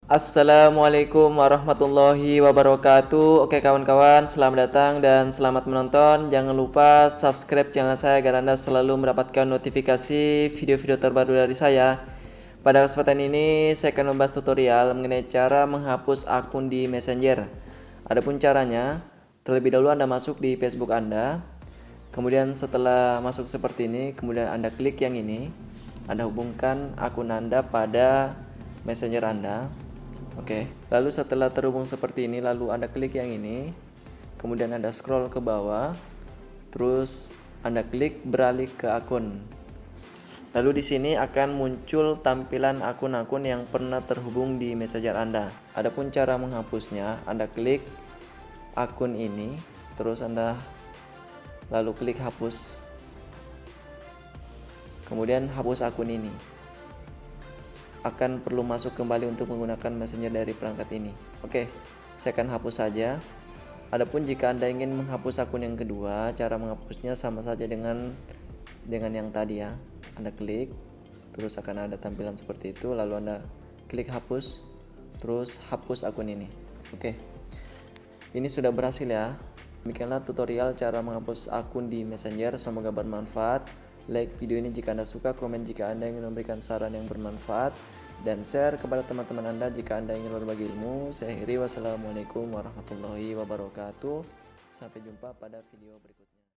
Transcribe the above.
Assalamualaikum warahmatullahi wabarakatuh. Oke kawan-kawan, selamat datang dan selamat menonton. Jangan lupa subscribe channel saya agar Anda selalu mendapatkan notifikasi video-video terbaru dari saya. Pada kesempatan ini saya akan membahas tutorial mengenai cara menghapus akun di Messenger. Adapun caranya, terlebih dahulu Anda masuk di Facebook Anda. Kemudian setelah masuk seperti ini, kemudian Anda klik yang ini. Anda hubungkan akun Anda pada Messenger Anda. Oke, lalu setelah terhubung seperti ini, lalu Anda klik yang ini, kemudian Anda scroll ke bawah, terus Anda klik beralih ke akun. Lalu di sini akan muncul tampilan akun-akun yang pernah terhubung di Messenger Anda. Adapun cara menghapusnya, Anda klik akun ini, terus Anda lalu klik hapus. Kemudian hapus akun ini. Akan perlu masuk kembali untuk menggunakan Messenger dari perangkat ini. Oke, saya akan hapus saja. Adapun jika Anda ingin menghapus akun yang kedua, cara menghapusnya sama saja dengan yang tadi ya. Anda klik, terus akan ada tampilan seperti itu, lalu Anda klik hapus, terus hapus akun ini. Oke, ini sudah berhasil ya. Demikianlah tutorial cara menghapus akun di Messenger, semoga bermanfaat. Like video ini jika Anda suka, komen jika Anda ingin memberikan saran yang bermanfaat, dan share kepada teman-teman Anda jika Anda ingin berbagi ilmu. Saya akhiri, wassalamualaikum warahmatullahi wabarakatuh. Sampai jumpa pada video berikutnya.